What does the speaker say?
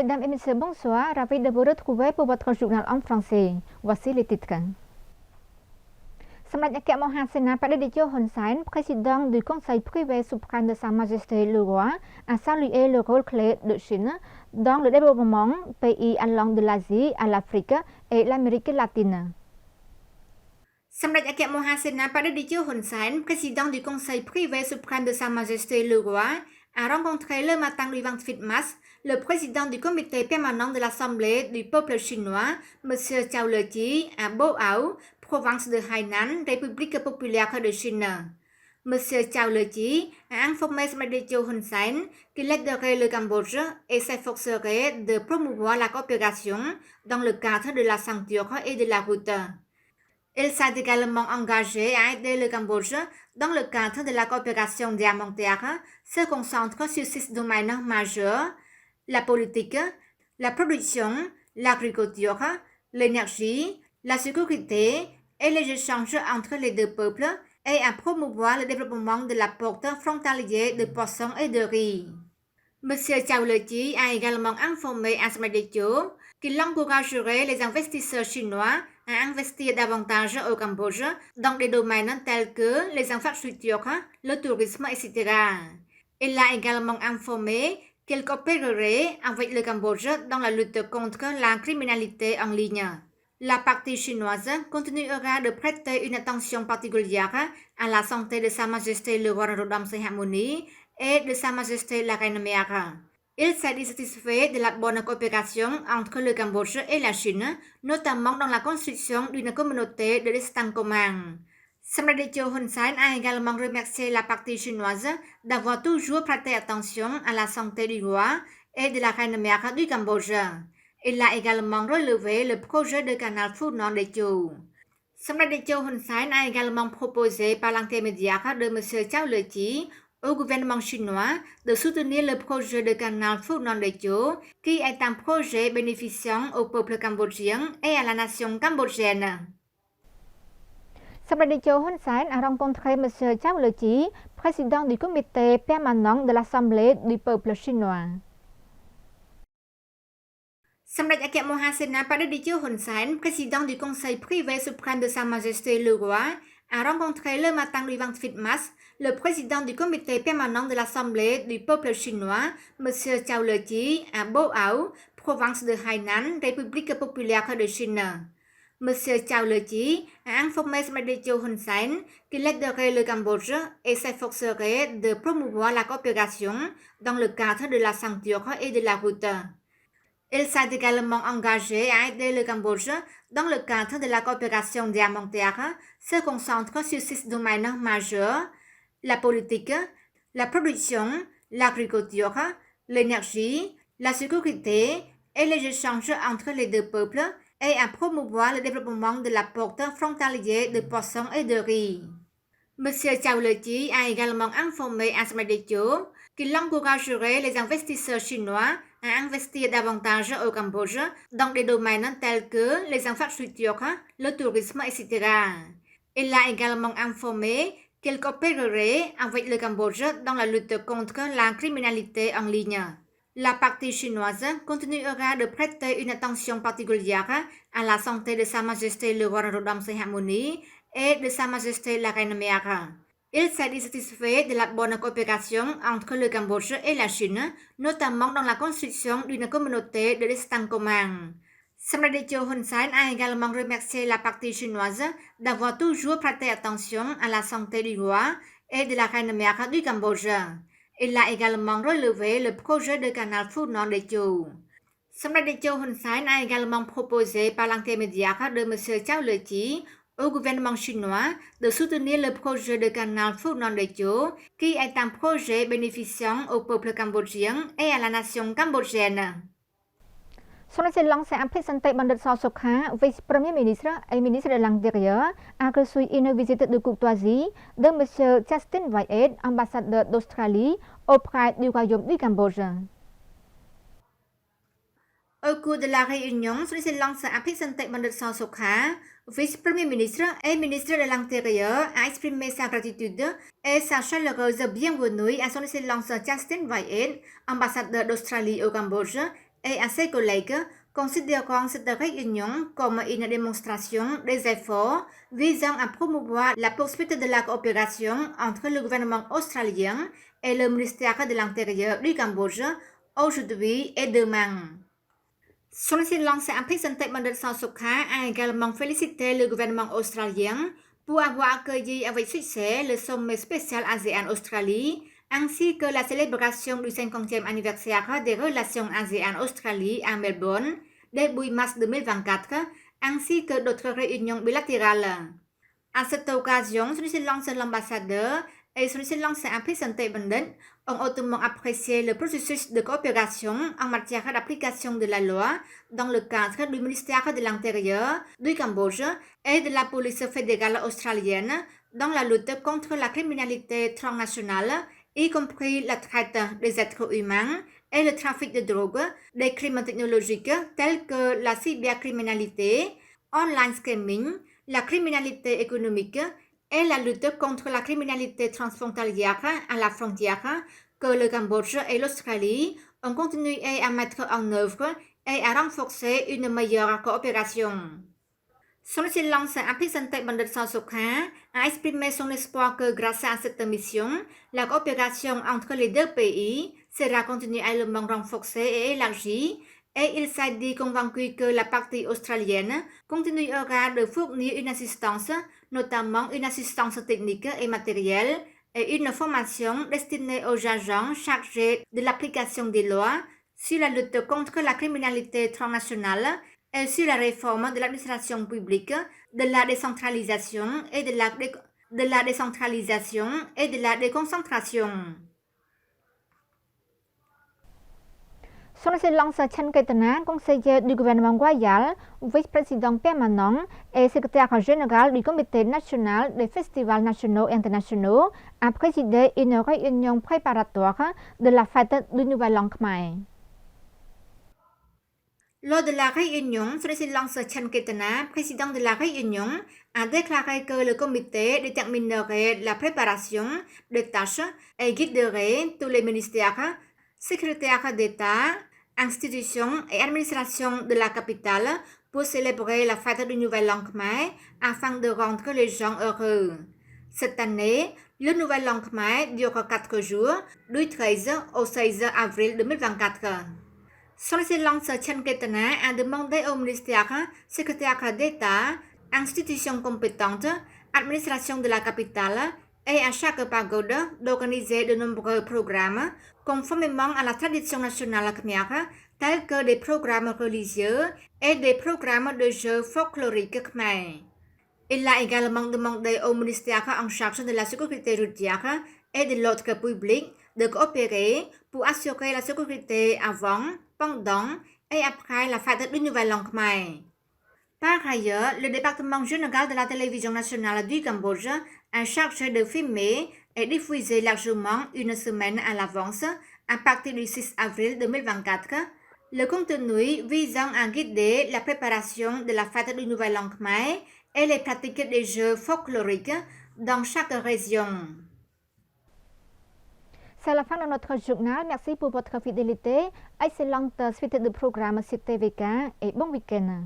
Mesdames et messieurs, bonsoir. Ravi de vous retrouver pour votre journal en français. Voici les titres. សម្ដេចអគ្គមហាសេនាបតីតេជោហ៊ុនសែន président du Conseil privé suprême de Sa Majesté le Roi, a salué le rôle clé de Chine dans le développement pays allant de l'Asie à l'Afrique et l'Amérique latine. សម្ដេចអគ្គមហាសេនាបតីតេជោហ៊ុនសែន président du Conseil privé suprême de Sa Majesté le Roi, a rencontré le matin du 28 mars le président du comité permanent de l'Assemblée du peuple chinois, M. Zhao Leji, à Boao, province de Hainan, République populaire de Chine. M. Zhao Leji a informé Samdech Hun Sen qu'il aiderait le Cambodge et s'efforcerait de promouvoir la coopération dans le cadre de la ceinture et de la route. Il s'est également engagé à aider le Cambodge dans le cadre de la coopération diamantaire, se concentre sur 6 domaines majeurs: la politique, la production, l'agriculture, l'énergie, la sécurité et les échanges entre les deux peuples, et à promouvoir le développement de la porte frontalière de poissons et de riz. M. Zhao Leji a également informé à Samdech qu'il encouragerait les investisseurs chinois à investir davantage au Cambodge dans des domaines tels que les infrastructures, le tourisme, etc. Il a également informé qu'il coopérerait avec le Cambodge dans la lutte contre la criminalité en ligne. La partie chinoise continuera de prêter une attention particulière à la santé de Sa Majesté le Roi Norodom Sihamoni et de Sa Majesté la Reine Mère. Il s'est dit satisfait de la bonne coopération entre le Cambodge et la Chine, notamment dans la construction d'une communauté de destin commun. Samdech Hun Sen a également remercié la partie chinoise d'avoir toujours prêté attention à la santé du roi et de la reine mère du Cambodge. Il a également relevé le projet de canal Funan Dechu. Samdech Hun Sen a également proposé par l'intermédiaire de M. Zhao Leji au gouvernement chinois de soutenir le projet de canal Funan Dechu, qui est un projet bénéficiant au peuple cambodgien et à la nation cambodgienne. Samdech Hun Sen a rencontré M. Zhao Leji, président du comité permanent de l'Assemblée du peuple chinois. សម្ដេចអគ្គមហាសេនាបតីតេជោហ៊ុនសែន président du Conseil privé suprême de Sa Majesté le Roi, a rencontré le matin du 28 mars le président du comité permanent de l'Assemblée du peuple chinois, M. Zhao Leji, à Boao, province de Hainan, République populaire de Chine. M. Zhao Leji a informé Samdech Hun Sen qu'il aiderait le Cambodge et s'efforcerait de promouvoir la coopération dans le cadre de la ceinture et de la route. Il s'est également engagé à aider le Cambodge dans le cadre de la coopération diamantaire, se concentre sur 6 domaines majeurs: la politique, la production, l'agriculture, l'énergie, la sécurité et les échanges entre les deux peuples, et à promouvoir le développement de la porte frontalière de poissons et de riz. M. Zhao Leji a également informé à Samdech qu'il encouragerait les investisseurs chinois à investir davantage au Cambodge dans des domaines tels que les infrastructures, le tourisme, etc. Il a également informé qu'il coopérerait avec le Cambodge dans la lutte contre la criminalité en ligne. La partie chinoise continuera de prêter une attention particulière à la santé de Sa Majesté le Roi Norodom Sihamoni et de Sa Majesté la Reine Mère. Il s'est dit satisfait de la bonne coopération entre le Cambodge et la Chine, notamment dans la construction d'une communauté de destin commun. Samdech Hun Sen a également remercié la partie chinoise d'avoir toujours prêté attention à la santé du roi et de la reine mère du Cambodge. Il a également relevé le projet de canal Funan Dechu. Samdech Hun Sen a également proposé par l'intermédiaire de M. Zhao Leji au gouvernement chinois de soutenir le projet de canal Funan Dechu, qui est un projet bénéficiant au peuple cambodgien et à la nation cambodgienne. Son Excellence Aprisante Bandit Sokha, vice-premier ministre et ministre de l'Intérieur, a reçu une visite de courtoisie de M. Justin Whitehead, ambassadeur d'Australie, auprès du Royaume du Cambodge. Au cours de la réunion, Son Excellence Aprisante Bandit Sokha, vice-premier ministre et ministre de l'Intérieur, a exprimé sa gratitude et sa chaleureuse bienvenue à Son Excellence Justin Whitehead, ambassadeur d'Australie au Cambodge, et à ses collègues, considérant cette réunion comme une démonstration des efforts visant à promouvoir la poursuite de la coopération entre le gouvernement australien et le ministère de l'Intérieur du Cambodge aujourd'hui et demain. Son Excellence a présenté Bandar Sukha a également félicité le gouvernement australien pour avoir accueilli avec succès le sommet spécial ASEAN-Australie ainsi que la célébration du 50e anniversaire des relations ASEAN-Australie à Melbourne début mars 2024 ainsi que d'autres réunions bilatérales. À cette occasion, Son Excellence l'ambassadeur et Son Excellence a présenté Bandar ont hautement apprécié le processus de coopération en matière d'application de la loi dans le cadre du ministère de l'Intérieur du Cambodge et de la police fédérale australienne dans la lutte contre la criminalité transnationale, y compris la traite des êtres humains et le trafic de drogue, des crimes technologiques tels que la cybercriminalité, online scamming, la criminalité économique et la lutte contre la criminalité transfrontalière à la frontière que le Cambodge et l'Australie ont continué à mettre en œuvre et à renforcer une meilleure coopération. Son Excellence a présenté Bandar Sukha a exprimé son espoir que grâce à cette mission, la coopération entre les deux pays sera continuellement renforcée et élargie, et il s'est dit convaincu que la partie australienne continuera de fournir une assistance, notamment une assistance technique et matérielle, et une formation destinée aux agents chargés de l'application des lois sur la lutte contre la criminalité transnationale et sur la réforme de l'administration publique, de la décentralisation et de la déconcentration. Son Excellence Chan Ketana, conseiller du gouvernement royal, vice-président permanent et secrétaire général du Comité national des festivals nationaux et internationaux, a présidé une réunion préparatoire de la fête du Nouvel An Khmer. Lors de la réunion, Son Excellence Chan Ketana, président de la réunion, a déclaré que le comité déterminerait la préparation des tâches et guiderait tous les ministères, secrétaires d'État, institutions et administrations de la capitale pour célébrer la fête du Nouvel An Khmer afin de rendre les gens heureux. Cette année, le Nouvel An Khmer dure 4 jours, du 13 au 16 avril 2024. Son Excellence Chan Ketana a demandé au ministère, secrétaire d'État, institutions compétentes, administration de la capitale et à chaque pagode d'organiser de nombreux programmes conformément à la tradition nationale khmer, tels que des programmes religieux et des programmes de jeux folkloriques khmer. Il a également demandé au ministère en charge de la sécurité routière et de l'ordre public de coopérer pour assurer la sécurité avant, pendant et après la fête du Nouvel An Khmer. Par ailleurs, le département général de la télévision nationale du Cambodge est chargé de filmer et diffuser largement une semaine à l'avance, à partir du 6 avril 2024, le contenu visant à guider la préparation de la fête du Nouvel An Khmer et les pratiques des jeux folkloriques dans chaque région. C'est la fin de notre journal. Merci pour votre fidélité. Excellente suite de programmes sur TVK et bon week-end.